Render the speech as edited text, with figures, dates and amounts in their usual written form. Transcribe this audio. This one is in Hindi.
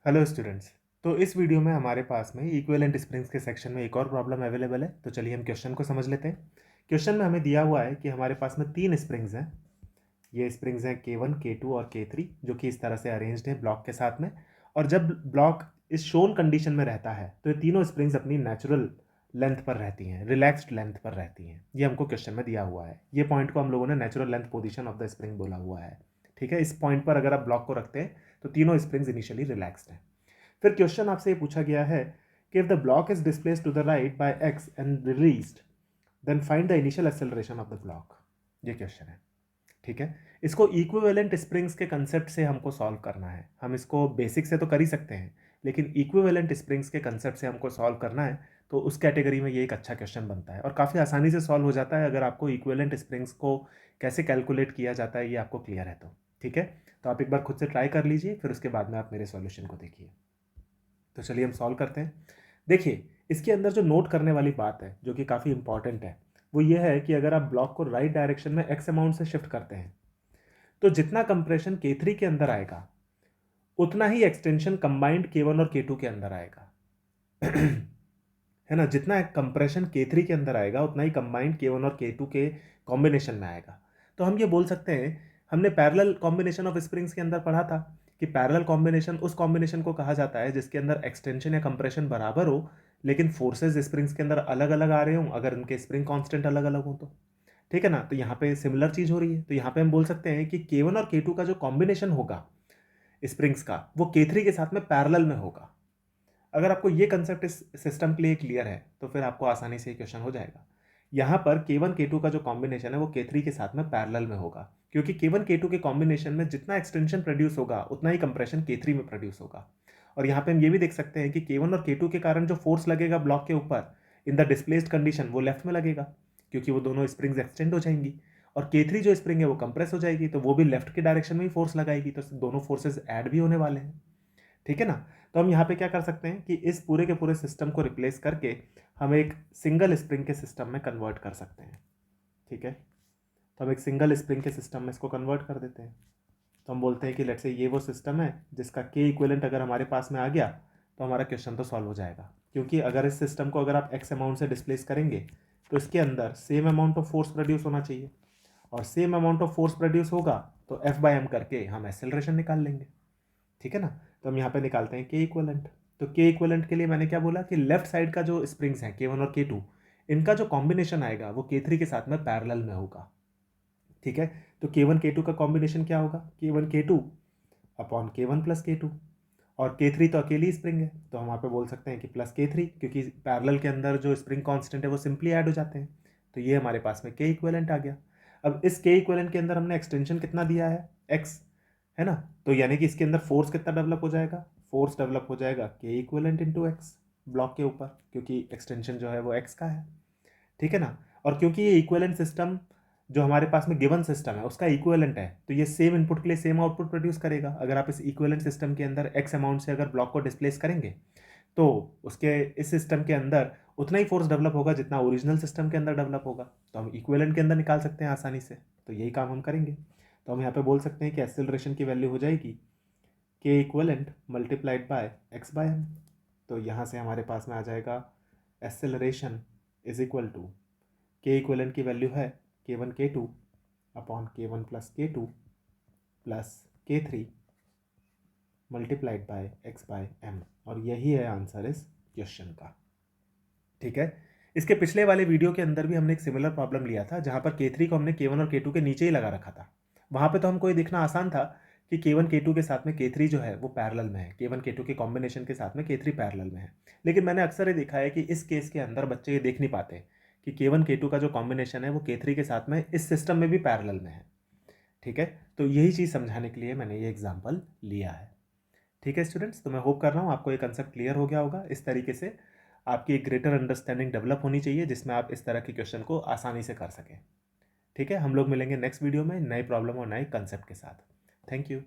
Hello students. तो इस वीडियो में हमारे पास में इक्विवेलेंट स्प्रिंग्स के सेक्शन में एक और प्रॉब्लम अवेलेबल है। तो चलिए हम क्वेश्चन को समझ लेते हैं। क्वेश्चन में हमें दिया हुआ है कि हमारे पास में 3 स्प्रिंग्स हैं। ये स्प्रिंग्स हैं K1, K2 और K3, जो कि इस तरह से अरेंज्ड हैं ब्लॉक के साथ में। और जब ब्लॉक इस शोन कंडीशन में रहता है तो ये तीनों स्प्रिंग्स अपनी नेचुरल लेंथ पर रहती हैं, रिलैक्स्ड लेंथ पर रहती हैं। ये हमको क्वेश्चन में दिया हुआ है। ये पॉइंट को हम लोगों ने natural length position of the spring बोला हुआ है। ठीक है, इस पॉइंट पर अगर आप ब्लॉक को रखते हैं तो तीनों स्प्रिंग्स इनिशियली रिलैक्स्ड हैं। फिर क्वेश्चन आपसे ये पूछा गया है कि if the block is displaced to the right by x and released, then find the initial acceleration of the block. ये क्वेश्चन है। ठीक है, इसको इक्विवेलेंट स्प्रिंग्स के कंसेप्ट से हमको सॉल्व करना है। हम इसको बेसिक से तो कर ही सकते हैं, लेकिन इक्विवेलेंट स्प्रिंग्स के कंसेप्ट से हमको सॉल्व करना है तो उस कैटेगरी में ये एक अच्छा क्वेश्चन बनता है और काफ़ी आसानी से सॉल्व हो जाता है अगर आपको इक्विवेलेंट स्प्रिंग्स को कैसे कैलकुलेट किया जाता है ये आपको क्लियर है तो। ठीक है, तो आप एक बार खुद से ट्राई कर लीजिए, फिर उसके बाद में आप मेरे सॉल्यूशन को देखिए। तो चलिए हम सॉल्व करते हैं। देखिए, इसके अंदर जो नोट करने वाली बात है जो कि काफ़ी इंपॉर्टेंट है वो ये है कि अगर आप ब्लॉक को राइट डायरेक्शन में एक्स अमाउंट से शिफ्ट करते हैं तो जितना कंप्रेशन K3 के अंदर आएगा उतना ही एक्सटेंशन कंबाइंड K1 और K2 के अंदर आएगा। है ना, जितना कंप्रेशन K3 के अंदर आएगा उतना ही कंबाइंड K1 और K2 के कॉम्बिनेशन में आएगा। तो हम ये बोल सकते हैं, हमने पैरेलल कॉम्बिनेशन ऑफ स्प्रिंग्स के अंदर पढ़ा था कि पैरेलल कॉम्बिनेशन उस कॉम्बिनेशन को कहा जाता है जिसके अंदर एक्सटेंशन या कंप्रेशन बराबर हो लेकिन फोर्सेज स्प्रिंग्स के अंदर अलग अलग आ रहे हों, अगर उनके स्प्रिंग कांस्टेंट अलग अलग हो तो। ठीक है ना, तो यहाँ पे सिमिलर चीज हो रही है। तो यहाँ पे हम बोल सकते हैं कि K1 और K2 का जो कॉम्बिनेशन होगा स्प्रिंग्स का वो K3 के साथ में पैरेलल में होगा। अगर आपको ये कंसेप्ट इस सिस्टम के लिए क्लियर है तो फिर आपको आसानी से ये क्वेश्चन हो जाएगा। यहाँ पर K1 K2 का जो कॉम्बिनेशन है वो K3 के साथ में पैरेलल में होगा, क्योंकि K1 K2 के कॉम्बिनेशन में जितना एक्सटेंशन प्रोड्यूस होगा उतना ही कंप्रेशन K3 में प्रोड्यूस होगा। और यहाँ पे हम ये भी देख सकते हैं कि K1 और K2 के कारण जो फोर्स लगेगा ब्लॉक के ऊपर इन द डिस्प्लेस्ड कंडीशन वो लेफ्ट में लगेगा, क्योंकि वो दोनों स्प्रिंग्स एक्सटेंड हो जाएंगी। और K3 जो स्प्रिंग है वो कंप्रेस हो जाएगी तो वो भी लेफ्ट के डायरेक्शन में ही फोर्स लगाएगी, तो दोनों फोर्सेज ऐड भी होने वाले हैं। ठीक है ना, तो हम यहाँ पे क्या कर सकते हैं कि इस पूरे के पूरे सिस्टम को रिप्लेस करके हम एक सिंगल स्प्रिंग के सिस्टम में कन्वर्ट कर सकते हैं। ठीक है, तो हम एक सिंगल स्प्रिंग के सिस्टम में इसको कन्वर्ट कर देते हैं। तो हम बोलते हैं कि लेट्स से ये वो सिस्टम है जिसका के इक्विवेलेंट अगर हमारे पास में आ गया तो हमारा क्वेश्चन तो सॉल्व हो जाएगा, क्योंकि अगर इस सिस्टम को अगर आप एक्स अमाउंट से डिस्प्लेस करेंगे तो इसके अंदर same amount of force produce होना चाहिए, और same amount of force produce होगा तो F/m करके हम एक्सेलरेशन निकाल लेंगे। ठीक है ना, तो हम यहाँ पे निकालते हैं के इक्वलेंट। तो के इक्वलेंट के लिए मैंने क्या बोला कि लेफ्ट साइड का जो स्प्रिंग्स हैं K1 और K2, इनका जो कॉम्बिनेशन आएगा वो K3 के साथ में पैरेलल में होगा। ठीक है, तो K1 K2 का कॉम्बिनेशन क्या होगा, K1 K2 upon K1 plus K2। और K3 तो अकेली स्प्रिंग है तो हम वहाँ पे बोल सकते हैं कि प्लस K3, क्योंकि पैरेलल के अंदर जो स्प्रिंग कांस्टेंट है वो सिंपली ऐड हो जाते हैं। तो ये हमारे पास में के इक्वलेंट आ गया। अब इस के इक्वलेंट के अंदर हमने एक्सटेंशन कितना दिया है, x, है ना, तो यानी कि इसके अंदर फोर्स कितना डेवलप हो जाएगा, फोर्स डेवलप हो जाएगा के इक्वलेंट इंटू एक्स ब्लॉक के ऊपर, क्योंकि एक्सटेंशन जो है वो x का है। ठीक है ना, और क्योंकि ये इक्विवेलेंट सिस्टम जो हमारे पास में गिवन सिस्टम है उसका इक्विवेलेंट है तो ये सेम इनपुट के लिए सेम आउटपुट प्रोड्यूस करेगा। अगर आप इस इक्विवेलेंट सिस्टम के अंदर एक्स अमाउंट से अगर ब्लॉक को डिस्प्लेस करेंगे तो उसके इस सिस्टम के अंदर उतना ही फोर्स डेवलप होगा जितना ओरिजिनल सिस्टम के अंदर डेवलप होगा। तो हम इक्विवेलेंट के अंदर निकाल सकते हैं आसानी से, तो यही काम हम करेंगे। तो हम यहाँ पे बोल सकते हैं कि एक्सेलरेशन की वैल्यू हो जाएगी K equivalent multiplied by x by m. तो यहाँ से हमारे पास में आ जाएगा acceleration is equal to K equivalent की वैल्यू है K1 K2 upon K1 plus K2 plus K3 multiplied by x by m, और यही है आंसर इस क्वेश्चन का। ठीक है, इसके पिछले वाले वीडियो के अंदर भी हमने एक सिमिलर प्रॉब्लम लिया था जहां पर K3 को हमने K1 और K2 के नीचे ही लगा रखा था। वहां पे तो हमको ये देखना आसान था कि K1 K2 के साथ में K3 जो है वो पैरेलल में है, K1 K2 के कॉम्बिनेशन के साथ में K3 पैरेलल में है। लेकिन मैंने अक्सर ये देखा है कि इस केस के अंदर बच्चे ये देख नहीं पाते कि K1 K2 का जो कॉम्बिनेशन है वो K3 के साथ में इस सिस्टम में भी पैरेलल में है। ठीक है, तो यही चीज़ समझाने के लिए मैंने ये एग्जाम्पल लिया है। ठीक है स्टूडेंट्स, तो मैं होप कर रहा हूँ आपको ये कंसेप्ट क्लियर हो गया होगा। इस तरीके से आपकी एक ग्रेटर अंडरस्टैंडिंग डेवलप होनी चाहिए जिसमें आप इस तरह के क्वेश्चन को आसानी से कर सकें। ठीक है, हम लोग मिलेंगे नेक्स्ट वीडियो में नए प्रॉब्लम और नए कंसेप्ट के साथ। Thank you.